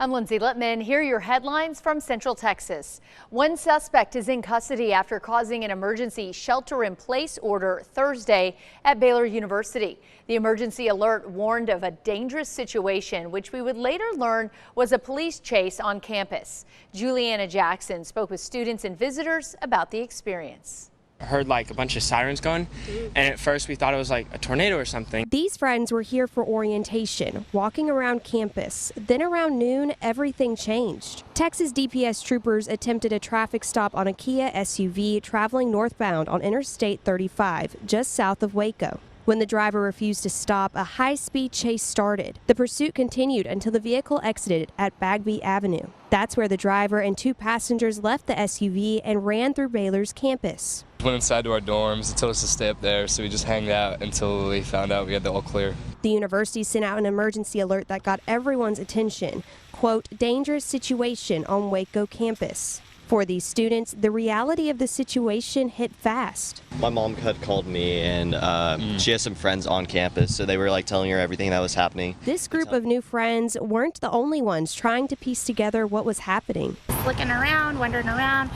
I'm Lindsay Littman. Here are your headlines from Central Texas. One suspect is in custody after causing an emergency shelter-in-place order Thursday at Baylor University. The emergency alert warned of a dangerous situation, which we would later learn was a police chase on campus. Juliana Jackson spoke with students and visitors about the experience. I heard like a bunch of sirens going, and at first we thought it was like a tornado or something. These friends were here for orientation, walking around campus. Then around noon, everything changed. Texas DPS troopers attempted a traffic stop on a Kia SUV traveling northbound on Interstate 35, just south of Waco. When the driver refused to stop, a high-speed chase started. The pursuit continued until the vehicle exited at Bagby Avenue. That's where the driver and two passengers left the SUV and ran through Baylor's campus. Went inside to our dorms. It told us to stay up there, so we just hanged out until we found out we had the all clear. The university sent out an emergency alert that got everyone's attention. Quote, dangerous situation on Waco campus. For these students, the reality of the situation hit fast. My mom had called me, and she has some friends on campus, so they were like telling her everything that was happening. This group of new friends weren't the only ones trying to piece together what was happening. Looking around, wandering around,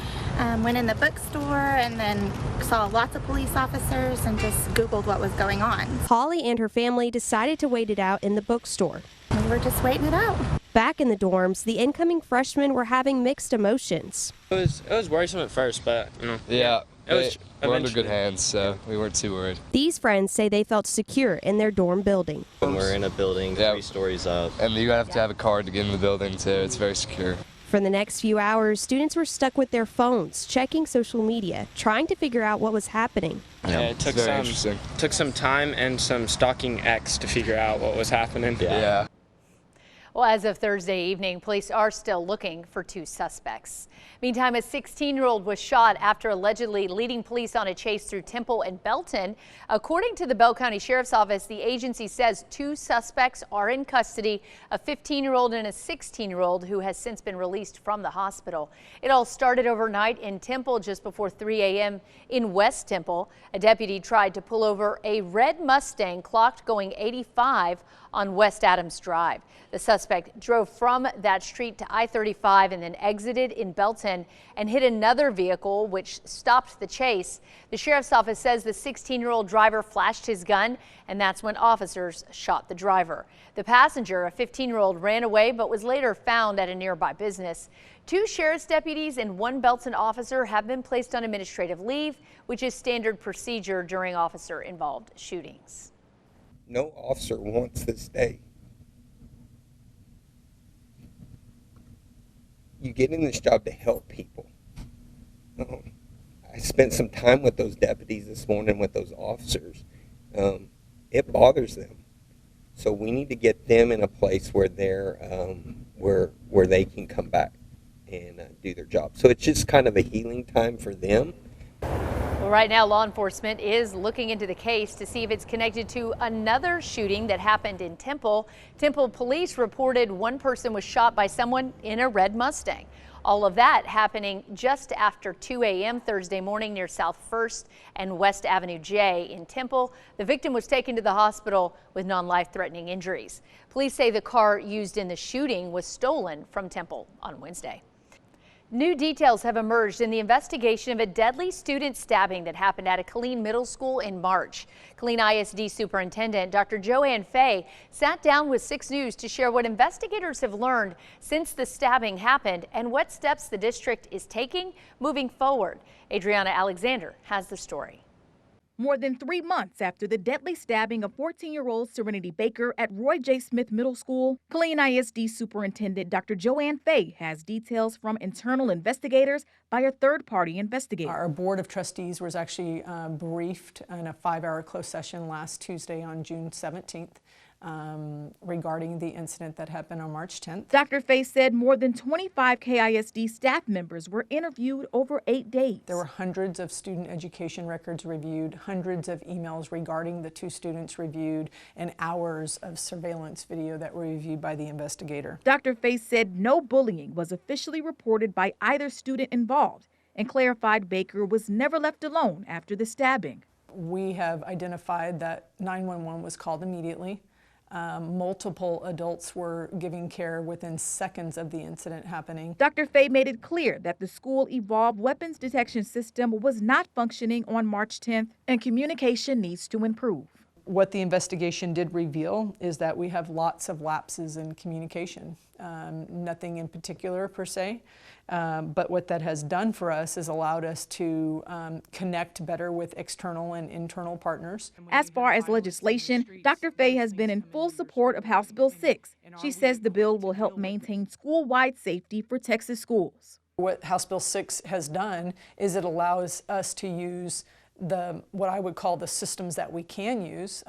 went in the bookstore and then saw lots of police officers and just Googled what was going on. Holly and her family decided to wait it out in the bookstore. We were just waiting it out. Back in the dorms, the incoming freshmen were having mixed emotions. It was worrisome at first, but Yeah, we're under eventually good hands, so we weren't too worried. These friends say they felt secure in their dorm building. When we're in a building 3 stories up. And you have to have a card to get in the building, too. It's very secure. For the next few hours, students were stuck with their phones, checking social media, trying to figure out what was happening. Yeah, it took some time and some stalking X to figure out what was happening. Yeah. Well, as of Thursday evening, police are still looking for 2 suspects. Meantime, a 16-year-old was shot after allegedly leading police on a chase through Temple and Belton. According to the Bell County Sheriff's Office, the agency says 2 suspects are in custody, a 15-year-old and a 16-year-old who has since been released from the hospital. It all started overnight in Temple just before 3 a.m. in West Temple. A deputy tried to pull over a red Mustang clocked going 85 on West Adams Drive. The suspect drove from that street to I-35 and then exited in Belton and hit another vehicle, which stopped the chase. The sheriff's office says the 16-year-old driver flashed his gun, and that's when officers shot the driver. The passenger, a 15-year-old, ran away but was later found at a nearby business. 2 sheriff's deputies and 1 Belton officer have been placed on administrative leave, which is standard procedure during officer-involved shootings. No officer wants this day. You get in this job to help people. I spent some time with those deputies this morning, with those officers. It bothers them. So we need to get them in a place where they're where they can come back and do their job. So it's just kind of a healing time for them. Well, right now, law enforcement is looking into the case to see if it's connected to another shooting that happened in Temple. Temple police reported 1 person was shot by someone in a red Mustang. All of that happening just after 2 a.m. Thursday morning near South 1st and West Avenue J in Temple. The victim was taken to the hospital with non-life-threatening injuries. Police say the car used in the shooting was stolen from Temple on Wednesday. New details have emerged in the investigation of a deadly student stabbing that happened at a Killeen Middle School in March. Killeen ISD Superintendent Dr. Joanne Fay sat down with 6 News to share what investigators have learned since the stabbing happened and what steps the district is taking moving forward. Adriana Alexander has the story. More than 3 months after the deadly stabbing of 14-year-old Serenity Baker at Roy J. Smith Middle School, Killeen ISD Superintendent Dr. Joanne Fay has details from internal investigators by a third-party investigator. Our board of trustees was actually briefed in a 5-hour closed session last Tuesday on June 17th. Regarding the incident that happened on March 10th. Dr. Fay said more than 25 KISD staff members were interviewed over 8 days. There were hundreds of student education records reviewed, hundreds of emails regarding the 2 students reviewed, and hours of surveillance video that were reviewed by the investigator. Dr. Fay said no bullying was officially reported by either student involved and clarified Baker was never left alone after the stabbing. We have identified that 911 was called immediately. Multiple adults were giving care within seconds of the incident happening. Dr. Fay made it clear that the school evolved weapons detection system was not functioning on March 10th and communication needs to improve. What the investigation did reveal is that we have lots of lapses in communication. Nothing in particular per se, but what that has done for us is allowed us to connect better with external and internal partners. As far as legislation, Dr. Fay has been in full support of House Bill 6. She says the bill will help maintain school-wide safety for Texas schools. What House Bill 6 has done is it allows us to use what I would call the systems that we can use.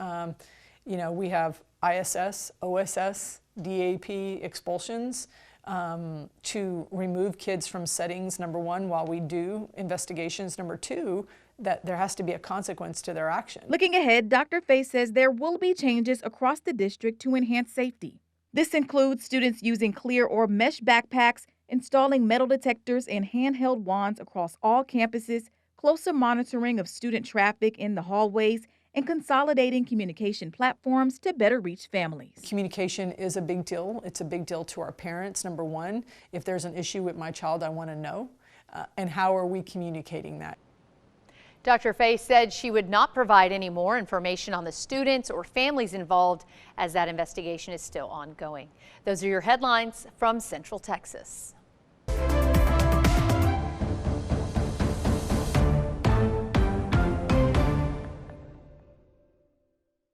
We have ISS, OSS, DAP expulsions to remove kids from settings, number one, while we do investigations. Number two, that there has to be a consequence to their action. Looking ahead, Dr. Fay says there will be changes across the district to enhance safety. This includes students using clear or mesh backpacks, installing metal detectors and handheld wands across all campuses, closer monitoring of student traffic in the hallways, and consolidating communication platforms to better reach families. Communication is a big deal. It's a big deal to our parents, number one. If there's an issue with my child, I want to know. And how are we communicating that? Dr. Fay said she would not provide any more information on the students or families involved as that investigation is still ongoing. Those are your headlines from Central Texas.